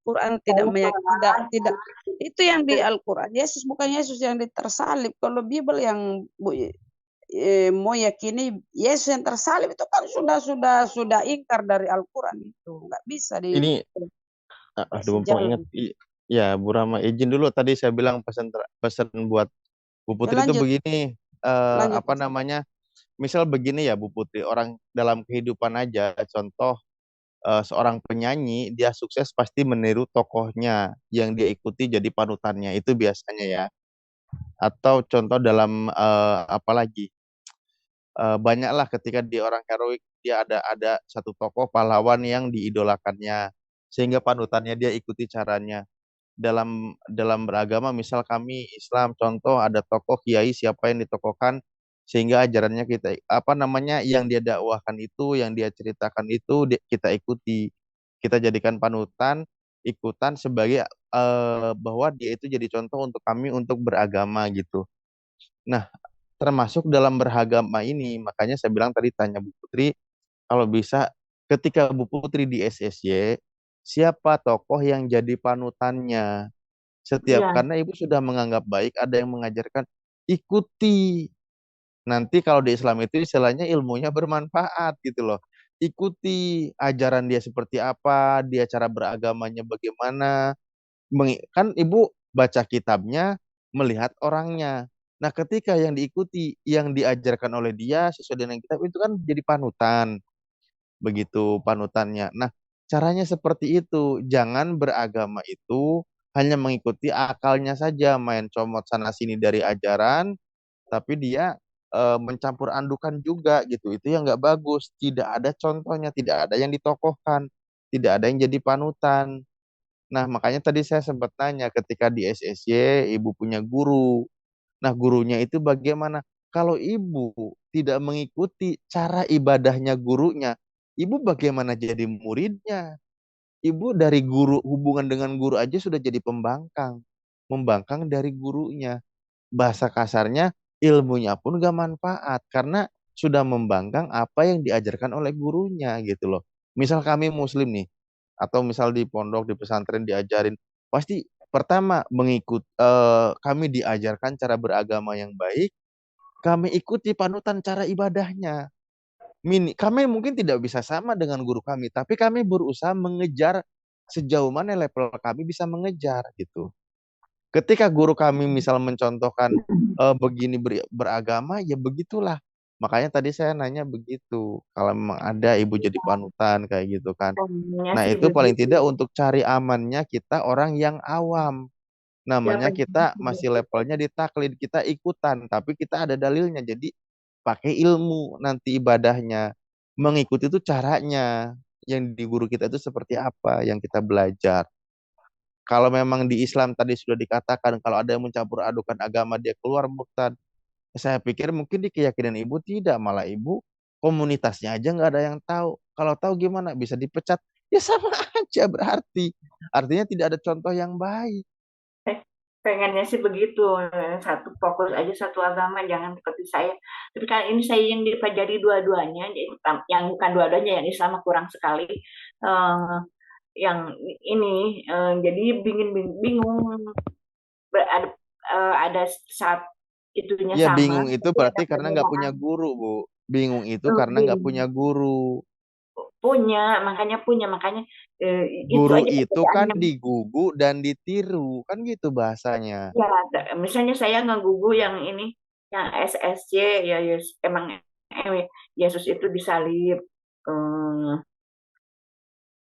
Al-Quran tidak itu yang di Al-Quran. Yesus bukan Yesus yang tersalib. Kalau Bible yang mau yakini Yesus yang tersalib itu kan sudah ingkar dari Al-Quran itu nggak bisa Ini dikasih mumpung ingat, jalan. ya Bu Rama izin dulu, tadi saya bilang pesan buat Bu Ya, Putri itu lanjut begini, lanjut. apa namanya, misal begini ya Bu Putri, orang dalam kehidupan aja, contoh seorang penyanyi dia sukses pasti meniru tokohnya yang dia ikuti jadi panutannya itu biasanya ya. Atau contoh dalam apalagi banyaklah ketika di orang heroik dia ada satu tokoh pahlawan yang diidolakannya sehingga panutannya dia ikuti caranya. Dalam beragama misal kami Islam contoh ada tokoh kiai siapa yang ditokohkan sehingga ajarannya kita apa namanya yang dia dakwahkan itu yang dia ceritakan itu kita ikuti, kita jadikan panutan, ikutan sebagai bahwa dia itu jadi contoh untuk kami untuk beragama gitu. Nah, termasuk dalam beragama ini, makanya saya bilang tadi tanya Bu Putri, kalau bisa ketika Bu Putri di SSY, siapa tokoh yang jadi panutannya? Setiap Iya, karena ibu sudah menganggap baik, ada yang mengajarkan ikuti. Nanti kalau di Islam itu istilahnya ilmunya bermanfaat gitu loh. Ikuti ajaran dia seperti apa, dia cara beragamanya bagaimana, kan ibu baca kitabnya, melihat orangnya. Nah, ketika yang diikuti, yang diajarkan oleh dia sesuai dengan kitab itu kan jadi panutan, begitu panutannya. Nah, caranya seperti itu. Jangan beragama itu hanya mengikuti akalnya saja, main comot sana sini dari ajaran, tapi dia mencampur adukan juga gitu. Itu yang nggak bagus. Tidak ada contohnya, tidak ada yang ditokohkan, tidak ada yang jadi panutan. Nah, makanya tadi saya sempat tanya ketika di SSY, ibu punya guru. Nah, gurunya itu bagaimana? Kalau ibu tidak mengikuti cara ibadahnya gurunya, ibu bagaimana jadi muridnya? Ibu dari guru, hubungan dengan guru aja sudah jadi pembangkang. Membangkang dari gurunya. Bahasa kasarnya, ilmunya pun gak manfaat. Karena sudah membangkang apa yang diajarkan oleh gurunya gitu loh. Misal kami muslim nih, atau misal di pondok di pesantren diajarin pasti pertama kami diajarkan cara beragama yang baik, kami ikuti panutan cara ibadahnya. Kami mungkin tidak bisa sama dengan guru kami, tapi kami berusaha mengejar sejauh mana level kami bisa mengejar gitu. Ketika guru kami misal mencontohkan begini beragama, ya begitulah. Makanya tadi saya nanya begitu. Kalau memang ada ibu jadi panutan kayak gitu kan. pengennya Nah, sih itu paling begitu. tidak untuk cari amannya kita orang yang awam. Ya, Namanya pengennya kita sih masih begitu. levelnya di taklid, kita ikutan, tapi kita ada dalilnya. Jadi pakai ilmu nanti ibadahnya. Mengikuti itu caranya. Yang di guru kita itu seperti apa yang kita belajar. Kalau memang di Islam tadi sudah dikatakan kalau ada yang mencampur adukan agama dia keluar murtad. Saya pikir mungkin di keyakinan ibu tidak, malah ibu komunitasnya aja nggak ada yang tahu. Kalau tahu gimana bisa dipecat? Ya sama aja berarti. Artinya tidak ada contoh yang baik. Eh, pengennya sih begitu, satu fokus aja satu agama, jangan seperti saya. Tapi kan ini saya yang dipelajari dua-duanya, jadi yang bukan dua-duanya, yang Islam mah kurang sekali. Eh, yang ini jadi bingung ada saat itunya Ya sama, bingung itu tapi ada berarti karena nggak punya perbedaan. guru, Bu. Bingung itu karena nggak punya Bingung. guru. Punya makanya eh, itu Guru aja itu kan perbedaannya. digugu dan ditiru, kan gitu bahasanya. Ya, misalnya saya ngegugu yang ini, yang SSC, ya yes, emang Yesus itu disalib. Eh,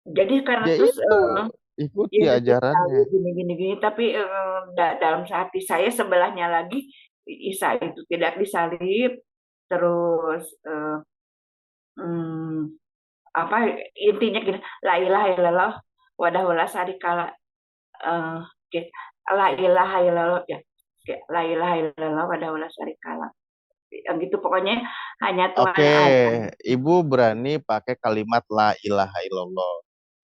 jadi karena Ya terus itu, ikuti Yesus ajarannya. disalib gini gini gini, tapi dalam hati saya sebelahnya lagi Isa itu tidak disalib, terus hmm, apa intinya gini, la ilaha illallah wadahulah sarikala, eh, oke. La ilaha illallah ya, oke. La ilaha illallah wadahulah sarikala, yang gitu pokoknya, hanya Tuhan Oke, ada. Ibu berani pakai kalimat la ilaha illallah.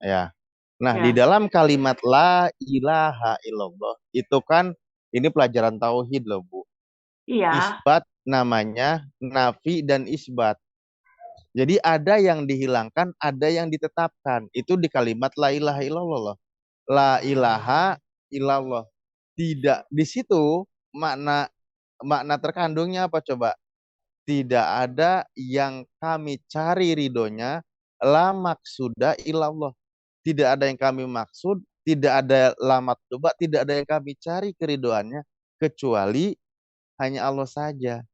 Ya. Nah, di Ya, dalam kalimat la ilaha illallah itu kan ini pelajaran tauhid loh, Bu. iya, Isbat namanya nafi dan isbat. Jadi ada yang dihilangkan, ada yang ditetapkan. Itu di kalimat la ilaha illallah loh. la ilaha illallah. Tidak di situ makna makna terkandungnya apa coba? Tidak ada yang kami cari ridhonya, la maksuda illallah. Tidak ada yang kami maksud, tidak ada lamat coba, tidak ada yang kami cari keridoannya kecuali hanya Allah saja.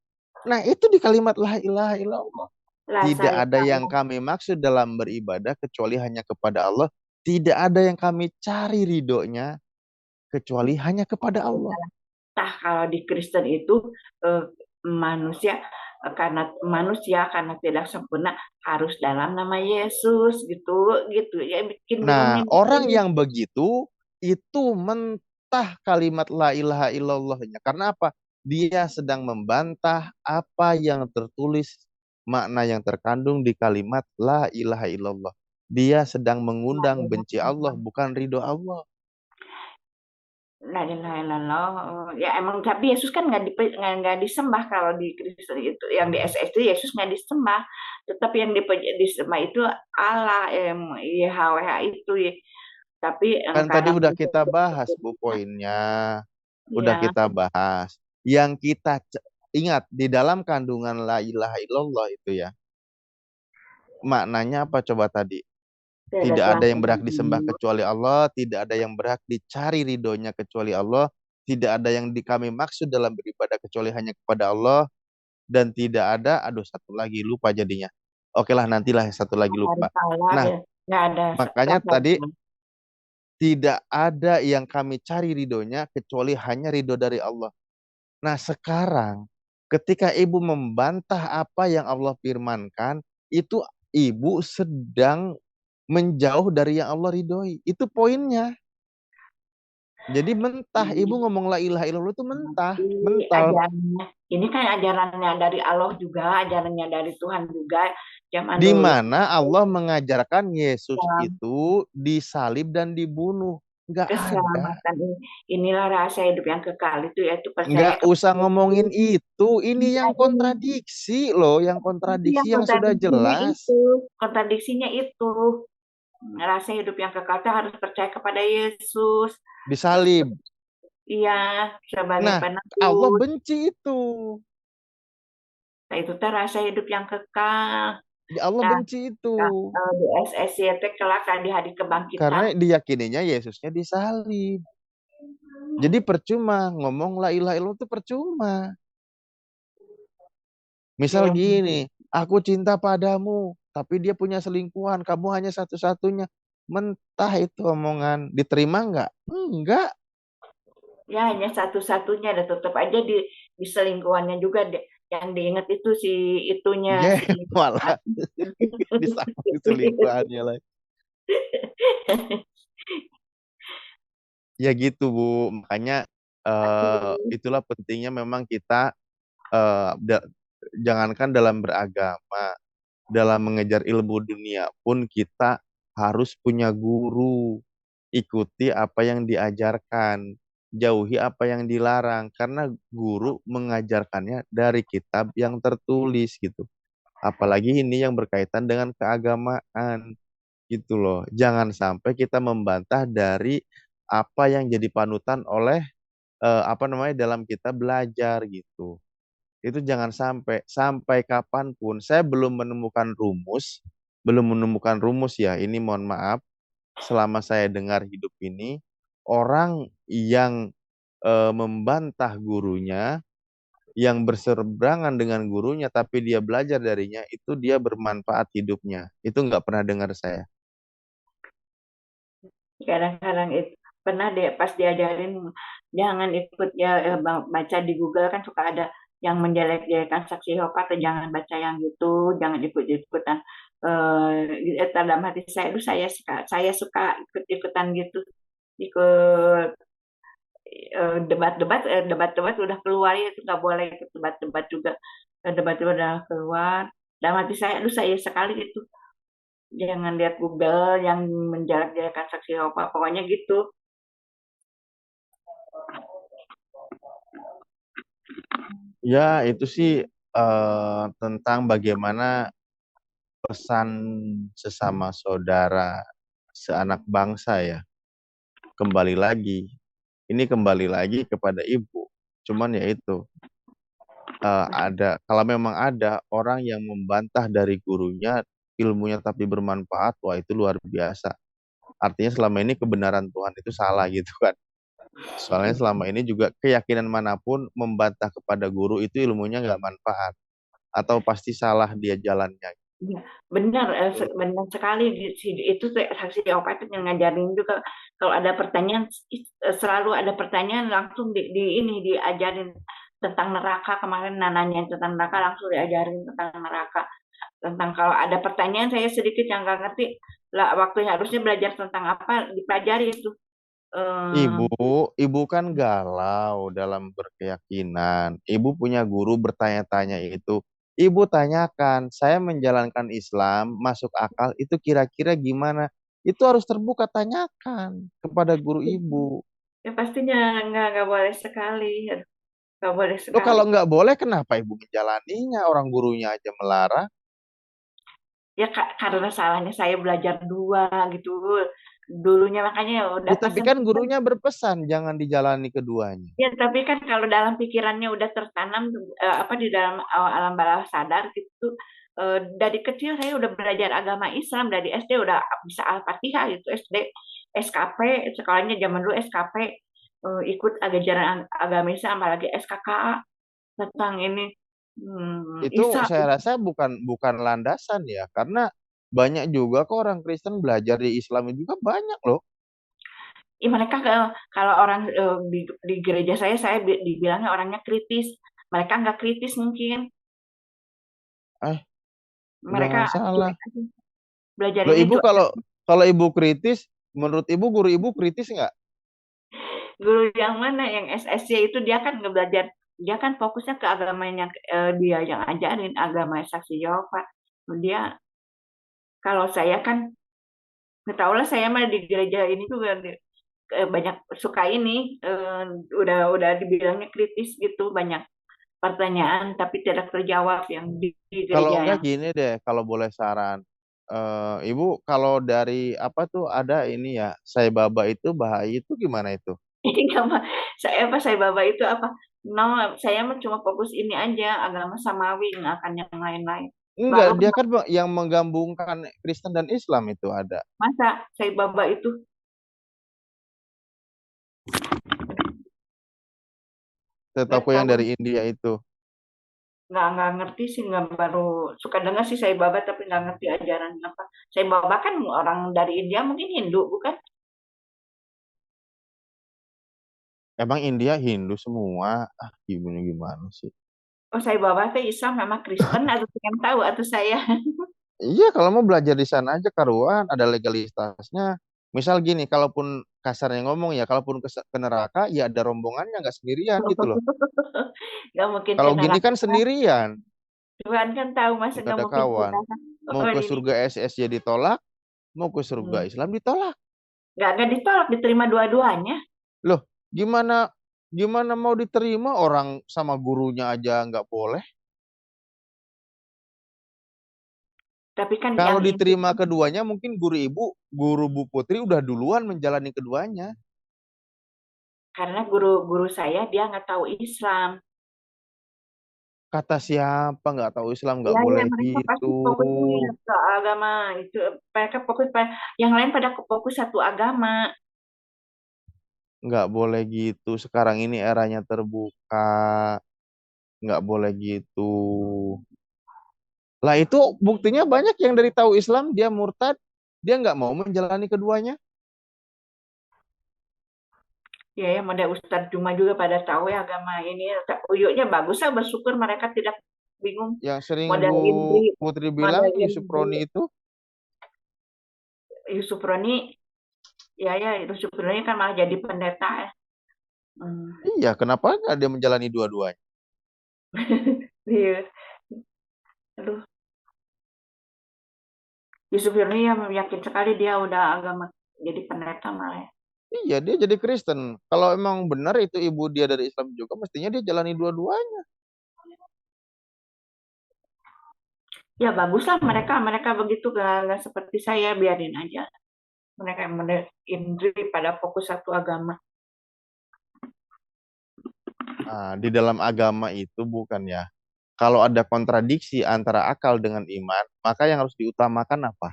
Nah, itu di kalimat la ilaha illallah. Lah Tidak saya ada yang tahu. kami maksud dalam beribadah kecuali hanya kepada Allah. Tidak ada yang kami cari ridhonya kecuali hanya kepada Allah. Entah kalau di Kristen itu eh, manusia karena tidak sempurna harus dalam nama Yesus gitu gitu ya bikin Nah, bingungnya gitu. orang yang begitu itu mentah kalimat la ilaha illallahnya. Karena apa? Dia sedang membantah apa yang tertulis, makna yang terkandung di kalimat la ilaha illallah. Dia sedang mengundang benci Allah, bukan ridho Allah. Nah, ya emang tapi Yesus kan nggak disembah kalau di Kristen itu yang di SS itu Yesus nggak disembah, tetap yang disembah itu Allah YHWH itu ya. Tapi Kan tadi karena udah kita bahas, Bu, poinnya. Udah ya kita bahas. Yang kita ingat, di dalam kandungan la ilaha illallah itu ya, maknanya apa coba tadi? ada Tidak Tuhan ada yang berhak disembah Tuhan kecuali Allah, tidak ada yang berhak dicari ridhonya kecuali Allah, tidak ada yang kami maksud dalam beribadah kecuali hanya kepada Allah, dan tidak ada, aduh satu lagi lupa jadinya. Oke lah, nantilah yang satu lagi harus lupa. salah Nah, ya nggak ada makanya tadi tidak ada yang kami cari ridhonya kecuali hanya ridho dari Allah. Nah, sekarang ketika ibu membantah apa yang Allah firmankan, itu ibu sedang menjauh dari yang Allah ridhoi. Itu poinnya. Jadi mentah, ibu ngomong la ilaha illallah itu mentah, tapi mental. ajarannya ini kan ajarannya dari Allah juga ajarannya dari Tuhan juga zaman Di dulu mana Allah mengajarkan Yesus ya, itu disalib dan dibunuh. Nggak ada. keselamatan inilah rahasia hidup yang kekal itu yaitu percaya Nggak usah kepada ngomongin Yesus. itu. Ini yang Ini kontradiksi loh, yang itu kontradiksi yang yang sudah jelas. kontradiksinya itu rasa hidup yang kekal itu harus percaya kepada Yesus. Disalib. Iya, sebagai Nah, Allah penebus. benci itu. Nah, itu teh rasa hidup yang kekal. Ya Allah Nah, benci itu. di SSCT kelak di hari kebangkitan. Karena diyakininya Yesusnya disalib. Jadi percuma ngomong la ilaha illallah itu percuma. Misal Ya, gini, aku cinta padamu, tapi dia punya selingkuhan, kamu hanya satu-satunya. Mentah itu omongan. Diterima nggak? Enggak. ya hanya satu-satunya dan tetap aja di selingkuhannya juga deh. Yang diingat itu si itunya Ya, si malah disambung selingkuhannya lagi. Ya gitu, Bu. Makanya itulah pentingnya memang kita eh, da- jangankan dalam beragama, dalam mengejar ilmu dunia pun kita harus punya guru. Ikuti apa yang diajarkan, jauhi apa yang dilarang, karena guru mengajarkannya dari kitab yang tertulis gitu. Apalagi ini yang berkaitan dengan keagamaan gitu loh. Jangan sampai kita membantah dari apa yang jadi panutan oleh apa namanya dalam kita belajar gitu. Itu jangan sampai kapanpun saya belum menemukan rumus ya. Ini mohon maaf selama saya dengar hidup ini orang yang membantah gurunya, yang berseberangan dengan gurunya tapi dia belajar darinya itu dia bermanfaat hidupnya. Itu nggak pernah dengar saya. kadang-kadang itu pernah deh pas diajarin jangan ikut ya baca di Google kan suka ada yang menjelek-jelekan saksi Yehova atau jangan baca yang gitu, jangan ikut-ikutan dalam hati saya, saya suka ikut-ikutan gitu, ikut debat-debat udah keluar ya itu nggak boleh ikut debat-debat juga. Debat-debat udah keluar dalam hati saya, aduh saya sekali itu jangan lihat Google yang menjelek-jelekan saksi Yehova pokoknya gitu. Ya, itu sih tentang bagaimana pesan sesama saudara, seanak bangsa ya. kembali lagi. Ini kembali lagi kepada ibu. Cuman ya itu, kalau memang ada orang yang membantah dari gurunya, ilmunya tapi bermanfaat, wah itu luar biasa. Artinya selama ini kebenaran Tuhan itu salah gitu kan. Soalnya selama ini juga keyakinan manapun membantah kepada guru itu ilmunya nggak manfaat. Atau pasti salah dia jalannya. Iya, benar, Gitu. benar sekali itu tuh saksi opat yang ngajarin juga kalau ada pertanyaan selalu ada pertanyaan langsung di ini diajarin tentang neraka kemarin nananya tentang neraka langsung diajarin tentang neraka tentang kalau ada pertanyaan saya sedikit yang nggak ngerti lah waktunya harusnya belajar tentang apa dipelajari itu. Ibu, Eh, ibu kan galau dalam berkeyakinan. Ibu punya guru bertanya-tanya itu. Ibu tanyakan, saya menjalankan Islam, masuk akal, itu kira-kira gimana? Itu harus terbuka, tanyakan kepada guru ibu. ya pastinya nggak boleh sekali, nggak boleh Lo sekali. kalau nggak boleh, kenapa ibu menjalaninya? Orang gurunya aja melarang. Ya karena salahnya saya belajar dua gitu dulunya makanya udah Ya, tapi pesan kan gurunya berpesan, jangan dijalani keduanya. ya tapi kan kalau dalam pikirannya udah tertanam apa di dalam alam bawah sadar gitu dari kecil saya udah belajar agama Islam dari SD udah bisa Al-Fatihah itu SD SKP sekolahnya zaman dulu SKP ikut ajaran agama Islam apalagi SKKA tentang ini Itu Islam. saya rasa bukan bukan landasan ya, karena banyak juga kok orang Kristen belajar di Islam juga banyak loh. Ya, mereka kalau orang di gereja saya dibilangnya orangnya kritis. Mereka nggak kritis mungkin. Eh, nggak Mereka masalah. cuek aja. Belajar Loh ini ibu, cuek. kalau ibu kritis, menurut ibu guru ibu kritis nggak? Guru yang mana yang SSC itu dia kan nggak belajar. Dia kan fokusnya ke agamanya dia yang ajarin agama saksi Yehova. Dia kalau saya kan nggak tahu lah saya mah di gereja ini tuh banyak suka ini udah dibilangnya kritis gitu banyak pertanyaan tapi tidak terjawab yang di Kalau gereja enggak yang gini deh, kalau boleh saran, ibu kalau dari apa tuh ada ini ya, Sai Baba itu bahaya itu gimana itu? ini sama saya apa saya baba itu apa no saya mah cuma fokus ini aja agama samawi nggak akan yang lain-lain Enggak, lalu dia kan yang menggabungkan Kristen dan Islam itu ada. masa saya baba itu nggak Setahu yang tahu dari India itu. nggak ngerti sih nggak baru suka dengar sih saya baba tapi nggak ngerti ajaran apa saya baba kan orang dari India mungkin Hindu bukan Emang India Hindu semua? Ah, gimana gimana sih? oh saya baba teh Islam sama Kristen atau yang tahu atau saya Iya, kalau mau belajar di sana aja karuan, ada legalitasnya. Misal gini, kalaupun kasarnya ngomong ya, kalaupun ke neraka, ya ada rombongannya, nggak sendirian gitu loh. nggak mungkin ke Kalau gini neraka kan sendirian, Tuhan kan tahu masa nggak nggak ada mungkin ke kawan. neraka Mau oh ke ini surga SSJ ditolak, mau ke surga hmm. Islam ditolak. nggak ditolak diterima dua-duanya Loh, gimana gimana mau diterima orang sama gurunya aja nggak boleh? tapi kan Kalau yang ini diterima keduanya, mungkin guru Bu Putri udah duluan menjalani keduanya. karena guru-guru saya dia nggak tahu Islam. Kata siapa nggak tahu Islam Ya nggak ya boleh mereka gitu. pasti fokusnya ke agama itu mereka fokus yang lain pada fokus satu agama. Nggak boleh gitu. Sekarang ini eranya terbuka. Nggak boleh gitu. Lah itu buktinya banyak yang dari tahu Islam dia murtad. Dia nggak mau menjalani keduanya. Ya ya model Ustadz Juma juga pada tahu ya agama ini. Uyuknya bagus lah bersyukur mereka tidak bingung. Yang sering Model Bu Indri, Putri model bilang Yusuf Indri, Roni itu. Yusuf Roni, ya ya Yusuf Roni kan malah jadi pendeta ya. Hmm. Iya, kenapa nggak dia menjalani dua-duanya? Iya. Aduh, Yusuf Roni ya yakin sekali dia udah agama jadi pendeta malah. Ya. Iya, dia jadi Kristen. Kalau emang benar itu ibu dia dari Islam juga, mestinya dia jalani dua-duanya. Ya baguslah mereka mereka begitu nggak seperti saya biarin aja. Mereka yang indri pada fokus satu agama. Nah, di dalam agama itu bukan ya. Kalau ada kontradiksi antara akal dengan iman, maka yang harus diutamakan apa?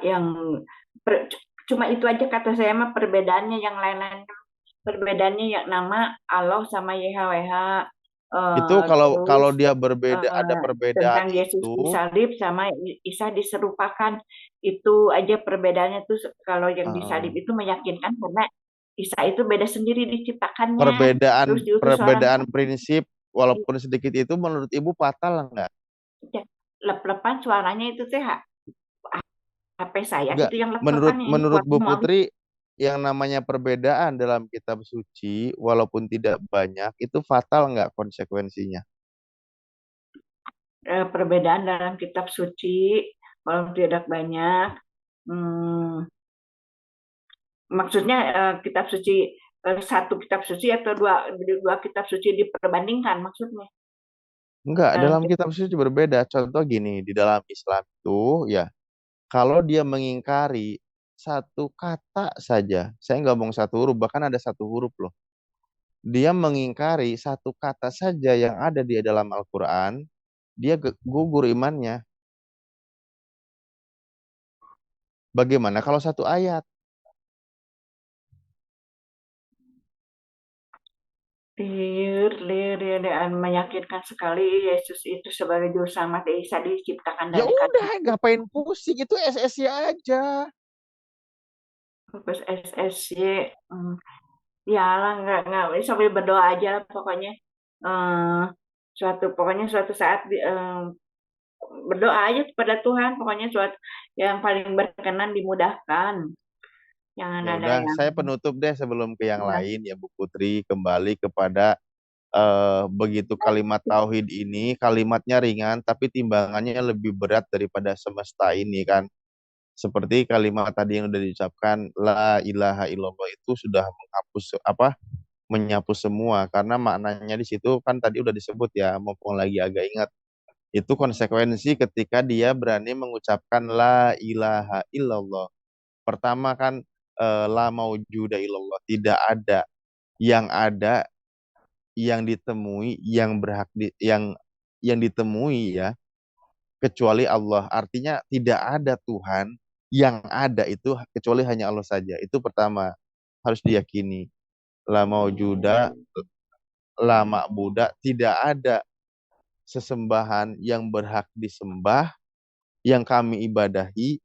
Yang per- cuma itu aja kata saya mah perbedaannya, yang lain-lain perbedaannya yang nama Allah sama YHWH, Itu kalau terus kalau dia berbeda, ada perbedaan tentang Yesus itu, disalib sama Isa diserupakan, itu aja perbedaannya tuh. Kalau yang disalib eh, itu meyakinkan karena Isa itu beda sendiri diciptakannya, terus perbedaan diutus orang. perbedaan prinsip walaupun sedikit itu menurut ibu fatal nggak? Ya, lep-lepan suaranya itu teh HP saya Nggak. itu yang Menurut lep-lepan, yang menurut suara Bu mau habis. Putri, yang namanya perbedaan dalam kitab suci walaupun tidak banyak itu fatal nggak konsekuensinya? Perbedaan dalam kitab suci kalau tidak banyak. Hmm, maksudnya kitab suci, satu kitab suci atau dua kitab suci diperbandingkan maksudnya Enggak, dalam dalam kitab suci berbeda. Contoh gini, di dalam Islam itu ya, kalau dia mengingkari satu kata saja, saya nggak ngomong satu huruf, bahkan ada satu huruf loh. Dia mengingkari satu kata saja yang ada di dalam Al-Quran, dia gugur imannya. Bagaimana kalau satu ayat? dan meyakinkan sekali Yesus itu sebagai juru selamat Isa diciptakan Ya dari kata udah, ngapain pusing? Itu SSI aja. terus SSY. hmm, ya lah, nggak sambil berdoa aja lah pokoknya. eh pokoknya suatu saat berdoa aja kepada Tuhan, pokoknya suatu yang paling berkenan dimudahkan, jangan Ya ada udah, yang saya penutup deh sebelum ke yang ya. lain ya Bu Putri, kembali kepada begitu kalimat tauhid ini, kalimatnya ringan tapi timbangannya lebih berat daripada semesta ini kan. Seperti kalimat tadi yang udah diucapkan, la ilaha illallah itu sudah menghapus apa? Menyapu semua karena maknanya di situ kan tadi udah disebut ya, mumpung lagi agak ingat. Itu konsekuensi ketika dia berani mengucapkan la ilaha illallah. Pertama kan la maujuda illallah, tidak ada, yang ada, yang ditemui, yang berhak yang ditemui ya kecuali Allah. Artinya tidak ada Tuhan yang ada itu kecuali hanya Allah saja. Itu pertama harus diyakini. La maujuda, la ma'buda, tidak ada sesembahan yang berhak disembah, yang kami ibadahi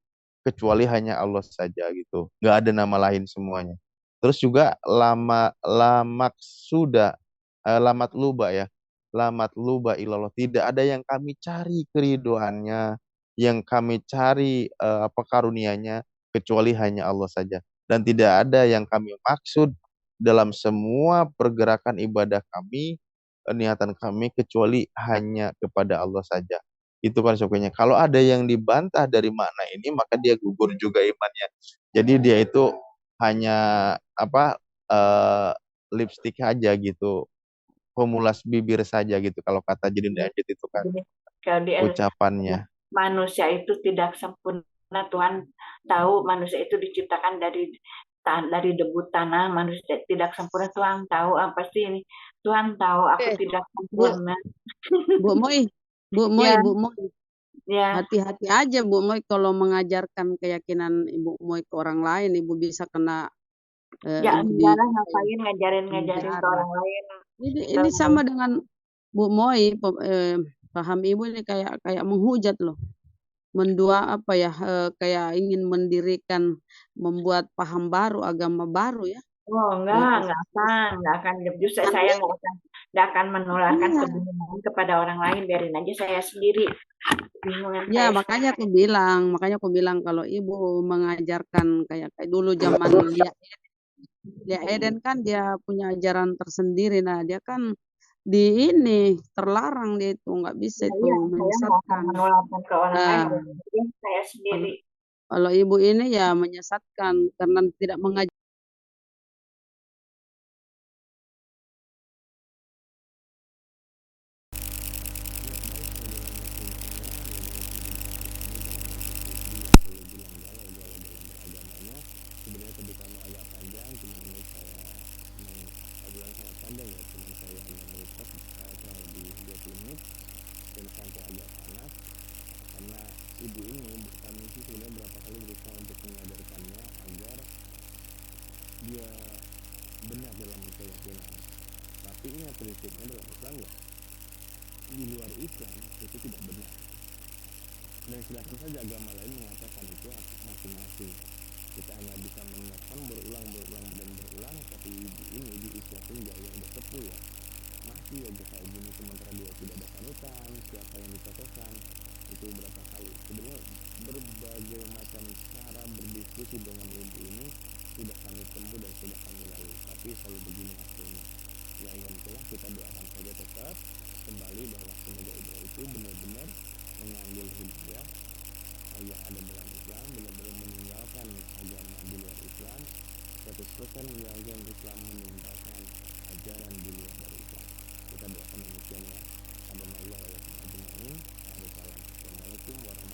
kecuali hanya Allah saja gitu. Nggak ada nama lain semuanya. Terus juga lamak sudah lamat luba ya. Lamat luba ilallah. Tidak ada yang kami cari keriduannya, yang kami cari apa karunianya kecuali hanya Allah saja. Dan tidak ada yang kami maksud dalam semua pergerakan ibadah kami, niatan kami kecuali hanya kepada Allah saja. Itu konsekuensinya. Kalau ada yang dibantah dari makna ini, maka dia gugur juga imannya. Jadi dia itu hanya apa lipstick aja gitu, pemulas bibir saja gitu. Kalau kata Jidin Ejit itu kan Kalau di ucapannya. manusia itu tidak sempurna, Tuhan tahu manusia itu diciptakan dari debu tanah, manusia tidak sempurna, Tuhan tahu. Pasti ini Tuhan tahu aku Eh, tidak Bu, sempurna. Bu Moi, Bu Moi, Ya, Bu Moi. ya, Hati-hati aja Bu Moi kalau mengajarkan keyakinan Ibu Moi ke orang lain, Ibu bisa kena ya ini di enggak lah, ngapain ngajarin ke penjara. orang lain. Ini sama dengan Bu Moi, paham Ibu ini kayak kayak menghujat loh. Mendua apa ya, kayak ingin mendirikan, membuat paham baru, agama baru ya. Oh, enggak akan. Justru Kan saya nggak akan menularkan iya. kebingungan kepada orang lain, biarin aja saya sendiri. Kebingungan Ya, saya makanya sendiri. makanya aku bilang kalau Ibu mengajarkan kayak kayak dulu zaman Lia Eden kan dia punya ajaran tersendiri. Nah, dia kan di ini terlarang dia itu nggak bisa Nah, itu iya, saya nggak akan menyesatkan. menularkan ke orang lain, Nah, biarin aja saya kalau sendiri. kalau ibu ini ya menyesatkan karena tidak mengajar. dia benar dalam keyakinan. Tapi ingat prinsipnya dalam Islam ya, di luar Islam itu tidak benar. Dan silakan saja agama lain mengatakan itu masing-masing. Kita hanya bisa mengingatkan berulang dan berulang, tapi ini di Islam pun yang udah sepuh ya, masih aja kayak gini, sementara dia tidak ada panutan, siapa yang ditokohkan itu berapa kali. Sebenarnya berbagai macam cara berdiskusi dengan ibu ini sudah kami tempuh dan sudah kami lalui, tapi selalu begini hasilnya. Ya yang itulah kita doakan saja tetap kembali bahwa semoga ibu itu benar-benar mengambil hidayah yang ada dalam Islam, benar-benar meninggalkan agama di luar Islam, 100% menjalankan Islam, meninggalkan ajaran di luar dari Islam. Kita doakan demikian ya. Assalamualaikum warahmatullahi wabarakatuh.